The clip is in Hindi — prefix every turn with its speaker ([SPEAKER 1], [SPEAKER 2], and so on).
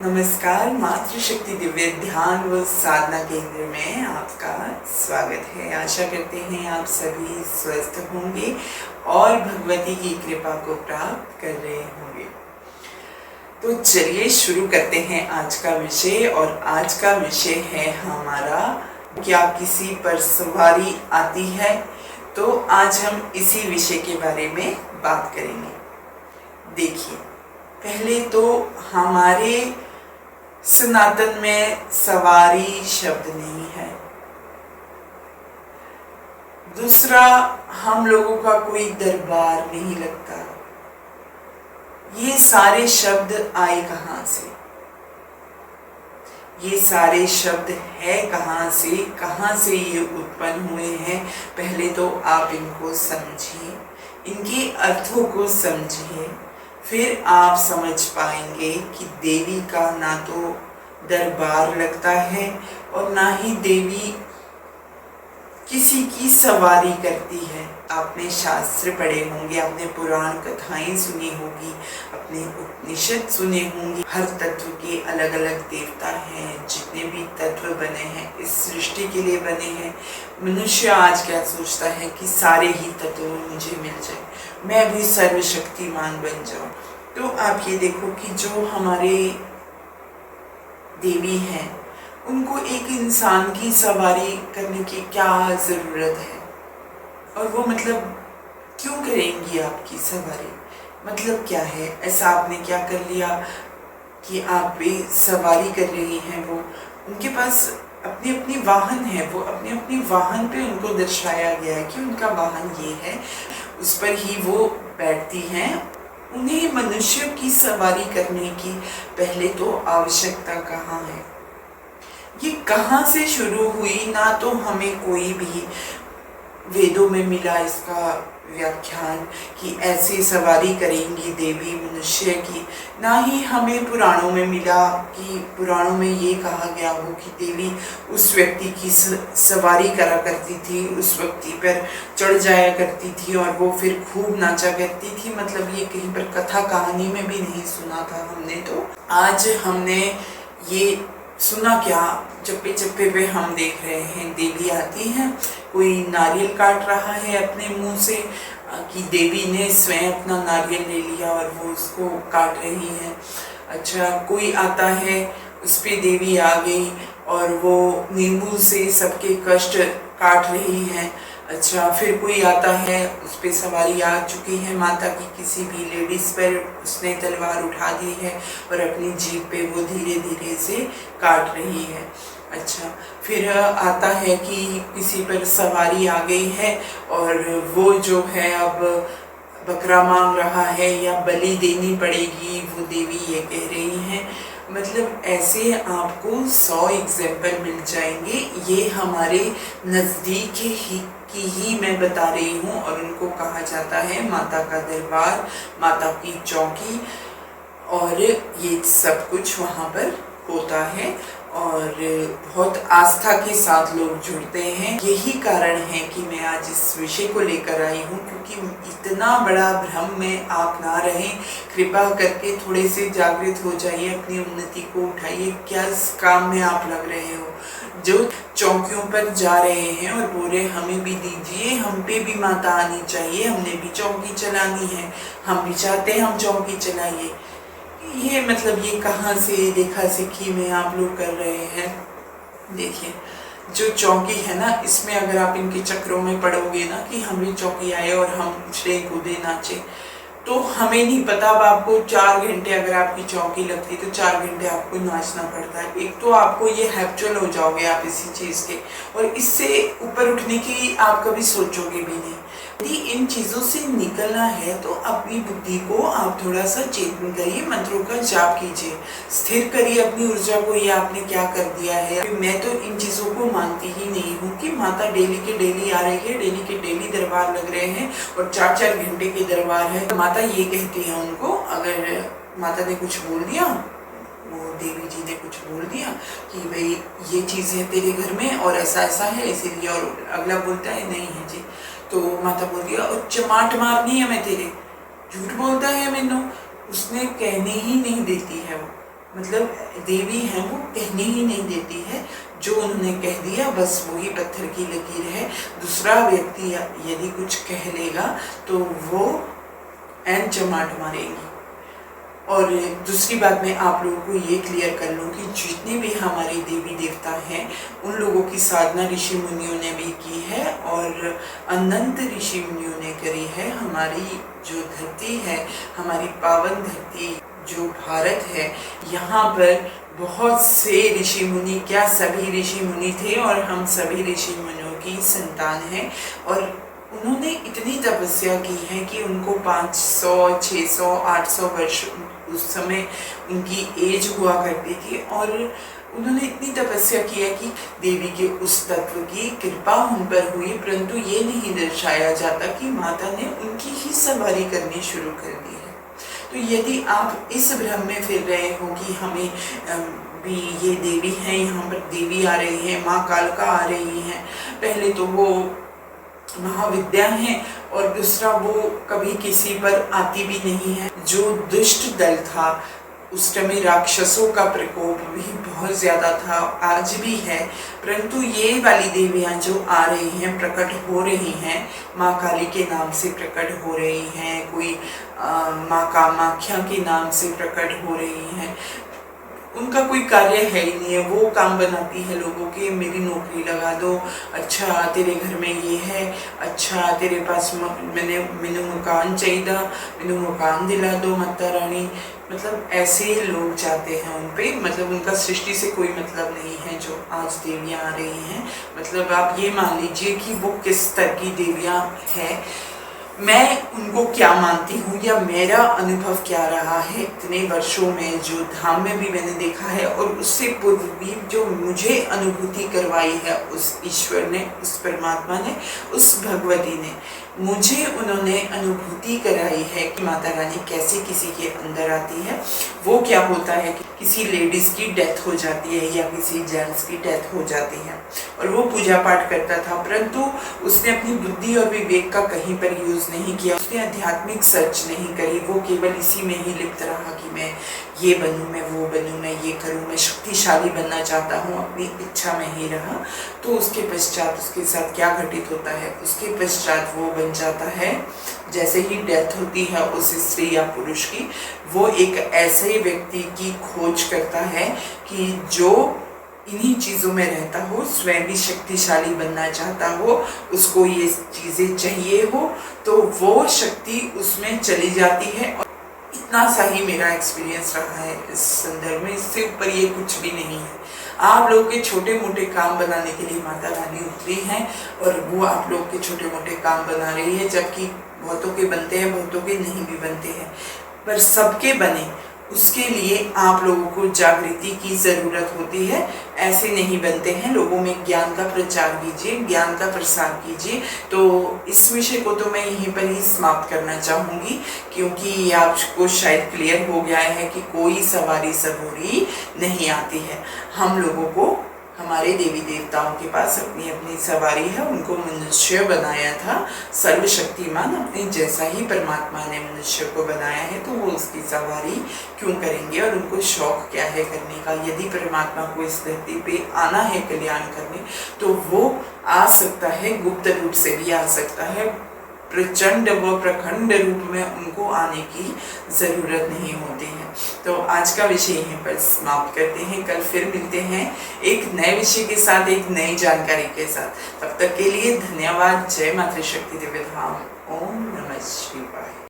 [SPEAKER 1] नमस्कार, मातृशक्ति दिव्य ध्यान व साधना केंद्र में आपका स्वागत है। आशा करते हैं आप सभी स्वस्थ होंगे और भगवती की कृपा को प्राप्त कर रहे होंगे। तो चलिए शुरू करते हैं आज का विषय। और आज का विषय है हमारा, क्या किसी पर सवारी आती है? तो आज हम इसी विषय के बारे में बात करेंगे। देखिए, पहले तो हमारे सनातन में सवारी शब्द नहीं है। दूसरा, हम लोगों का कोई दरबार नहीं लगता। ये सारे शब्द आए कहाँ से? ये सारे शब्द है कहाँ से ये उत्पन्न हुए हैं? पहले तो आप इनको समझिए, इनके अर्थों को समझिए, फिर आप समझ पाएंगे कि देवी का ना तो दरबार लगता है और ना ही देवी किसी की सवारी करती है। आपने शास्त्र पढ़े होंगे, आपने पुराण कथाएं सुनी होगी, अपने उपनिषद सुने होंगे। हर तत्व के अलग अलग देवता हैं। जितने भी तत्व बने हैं इस सृष्टि के लिए बने हैं। मनुष्य आज क्या सोचता है कि सारे ही तत्व मुझे मिल जाए, मैं भी सर्वशक्तिमान बन जाऊं। तो आप ये देखो कि जो हमारे देवी हैं, उनको एक इंसान की सवारी करने की क्या ज़रूरत है? और वो मतलब क्यों करेंगी आपकी सवारी? मतलब क्या है? ऐसा आपने क्या कर लिया कि आप भी सवारी कर रही हैं? वो उनके पास अपनी अपनी वाहन है, वो अपने अपने वाहन पे उनको दर्शाया गया है कि उनका वाहन ये है, उस पर ही वो बैठती हैं। उन्हें मनुष्य की सवारी करने की पहले तो आवश्यकता कहाँ है? ये कहाँ से शुरू हुई? ना तो हमें कोई भी वेदों में मिला इसका व्याख्यान कि ऐसे सवारी करेंगी देवी मनुष्य की, ना ही हमें पुराणों में मिला कि पुराणों में ये कहा गया हो कि देवी उस व्यक्ति की सवारी करा करती थी, उस व्यक्ति पर चढ़ जाया करती थी और वो फिर खूब नाचा करती थी। मतलब ये कहीं पर कथा कहानी में भी नहीं सुना था हमने। तो आज हमने ये सुना क्या, चप्पे चप्पे पे हम देख रहे हैं देवी आती हैं। कोई नारियल काट रहा है अपने मुंह से कि देवी ने स्वयं अपना नारियल ले लिया और वो उसको काट रही है। अच्छा, कोई आता है, उस पे देवी आ गई और वो नींबू से सबके कष्ट काट रही है। अच्छा, फिर कोई आता है, उस पे सवारी आ चुकी है माता की, किसी भी लेडीज़ पर उसने तलवार उठा दी है और अपनी जीभ पे वो धीरे धीरे से काट रही है। अच्छा, फिर आता है कि किसी पर सवारी आ गई है और वो जो है अब बकरा मांग रहा है या बलि देनी पड़ेगी, वो देवी ये कह रही हैं। मतलब ऐसे आपको 100 एग्जाम्पल मिल जाएंगे। ये हमारे नज़दीक की ही मैं बता रही हूँ और उनको कहा जाता है माता का दरबार, माता की चौकी, और ये सब कुछ वहाँ पर होता है और बहुत आस्था के साथ लोग जुड़ते हैं। यही कारण है कि मैं आज इस विषय को लेकर आई हूँ, क्योंकि इतना बड़ा भ्रम में आप ना रहें। कृपा करके थोड़े से जागृत हो जाइए, अपनी उन्नति को उठाइए। क्या काम में आप लग रहे हो? जो चौकियों पर जा रहे हैं और बोल रहे हमें भी दीजिए, हम पे भी माता आनी चाहिए, हमने भी चौकी चलानी है, हम भी चाहते हैं हम चौकी चलाइए। ये मतलब ये कहाँ से देखा सीखी में आप लोग कर रहे हैं? देखिए, जो चौकी है ना, इसमें अगर आप इनके चक्रों में पड़ोगे ना कि हमें चौकी आए और हम उछले कूदे नाचे, तो हमें नहीं पता। अब आपको 4 घंटे अगर आपकी चौकी लगती तो 4 घंटे आपको नाचना पड़ता है। एक तो आपको ये हैप्चुअल हो जाओगे आप इसी चीज़ के, और इससे ऊपर उठने की आप कभी सोचोगे भी नहीं। यदि इन चीज़ों से निकलना है तो अपनी बुद्धि को आप थोड़ा सा चेतन करिए, मंत्रों का जाप कीजिए, स्थिर करिए अपनी ऊर्जा को। ये आपने क्या कर दिया है? मैं तो इन चीज़ों को मानती ही नहीं हूँ कि माता डेली के डेली आ रही है, डेली के डेली दरबार लग रहे हैं और 4-4 घंटे के दरबार है। माता ये कहती है उनको, अगर माता ने कुछ बोल दिया, वो देवी जी ने कुछ बोल दिया कि भाई ये चीज़ है तेरे घर में और ऐसा ऐसा है इसीलिए, और अगला बोलता है नहीं है जी, तो माता बोल दिया और चमाट मारनी है मैं तेरे, झूठ बोलता है मैनू, उसने कहने ही नहीं देती है वो। मतलब देवी है वो कहने ही नहीं देती है, जो उन्होंने कह दिया बस वही पत्थर की लकीर है। दूसरा व्यक्ति यदि कुछ कह लेगा तो वो एन चमाट मारेंगी। और दूसरी बात मैं आप लोगों को ये क्लियर कर लूँ कि जितने भी हमारे देवी देवता हैं उन लोगों की साधना ऋषि मुनियों ने भी की है और अनंत ऋषि मुनियों ने करी है। हमारी जो धरती है, हमारी पावन धरती जो भारत है, यहाँ पर बहुत से ऋषि मुनि, क्या सभी ऋषि मुनि थे और हम सभी ऋषि मुनियों की संतान हैं। और उन्होंने इतनी तपस्या की है कि उनको 500, 600, 800 वर्ष उस समय उनकी एज हुआ करती थी और उन्होंने इतनी तपस्या किया कि देवी के उस तत्व की कृपा उन पर हुई, परंतु ये नहीं दर्शाया जाता कि माता ने उनकी ही सवारी करनी शुरू कर दी है। तो यदि आप इस भ्रम में फिर रहे हो कि हमें भी ये देवी हैं, यहाँ पर देवी आ रही है, माँ कालका आ रही हैं, पहले तो वो महाविद्या है और दूसरा वो कभी किसी पर आती भी नहीं है। जो दुष्ट दल था उस समय राक्षसों का प्रकोप भी बहुत ज़्यादा था, आज भी है, परंतु ये वाली देवियाँ जो आ रही हैं, प्रकट हो रही हैं, माँ काली के नाम से प्रकट हो रही हैं, कोई माँ कामाख्या के नाम से प्रकट हो रही हैं। उनका कोई कार्य है ही नहीं है, वो काम बनाती है लोगों के, मेरी नौकरी लगा दो, अच्छा तेरे घर में ये है, अच्छा तेरे पास मैंने मकान चाहिए, मैंने मकान दिला दो माता रानी। मतलब ऐसे लोग जाते हैं उन पे, मतलब उनका सृष्टि से कोई मतलब नहीं है जो आज देवियाँ आ रही हैं। मतलब आप ये मान लीजिए कि वो किस तरह की देवियाँ हैं, मैं उनको क्या मानती हूँ या मेरा अनुभव क्या रहा है इतने वर्षों में, जो धाम में भी मैंने देखा है और उससे पूर्व भी जो मुझे अनुभूति करवाई है उस ईश्वर ने, उस परमात्मा ने, उस भगवती ने, मुझे उन्होंने अनुभूति कराई है कि माता रानी कैसे किसी के अंदर आती है। वो क्या होता है कि किसी लेडीज़ की डेथ हो जाती है या किसी जेंट्स की डेथ हो जाती है और वो पूजा पाठ करता था, परंतु उसने अपनी बुद्धि और विवेक का कहीं पर यूज़ नहीं किया, उसने आध्यात्मिक सर्च नहीं करी, वो केवल इसी में ही लिप्त रहा कि मैं ये बनूँ, मैं वो बनूँ, मैं ये करूँ, मैं शक्तिशाली बनना चाहता हूँ, अपनी इच्छा में ही रहा। तो उसके पश्चात उसके साथ क्या घटित होता है, उसके पश्चात वो बन जाता है, जैसे ही डेथ होती है उस स्त्री या पुरुष की, वो एक ऐसे व्यक्ति की खोज करता है कि जो इन्हीं चीज़ों में रहता हो, स्वयं भी शक्तिशाली बनना चाहता हो, उसको ये चीज़ें चाहिए हो, तो वो शक्ति उसमें चली जाती है। और इतना सा ही मेरा एक्सपीरियंस रहा है इस संदर्भ में, इससे ऊपर ये कुछ भी नहीं है। आप लोग के छोटे मोटे काम बनाने के लिए माता रानी उतरी हैं और वो आप लोग के छोटे मोटे काम बना रही है, जबकि बहुतों के बनते हैं, बहुतों के नहीं भी बनते हैं, पर सबके बने उसके लिए आप लोगों को जागृति की ज़रूरत होती है। ऐसे नहीं बनते हैं, लोगों में ज्ञान का प्रचार कीजिए, ज्ञान का प्रसार कीजिए। तो इस विषय को तो मैं यहीं पर ही समाप्त करना चाहूँगी, क्योंकि ये आपको शायद क्लियर हो गया है कि कोई सवारी सबूरी नहीं आती है। हम लोगों को हमारे देवी देवताओं के पास अपनी अपनी सवारी है, उनको मनुष्य बनाया था, सर्वशक्तिमान अपने जैसा ही परमात्मा ने मनुष्य को बनाया है, तो वो उसकी सवारी क्यों करेंगे और उनको शौक क्या है करने का। यदि परमात्मा को इस धरती पे आना है कल्याण करने, तो वो आ सकता है, गुप्त रूप से भी आ सकता है, प्रचंड व प्रखंड रूप में उनको आने की ज़रूरत नहीं होती है। तो आज का विषय यहीं पर समाप्त करते हैं, कल फिर मिलते हैं एक नए विषय के साथ, एक नई जानकारी के साथ। तब तक के लिए धन्यवाद। जय मातृ शक्ति दिव्य धाम। ओम नमः शिवाय।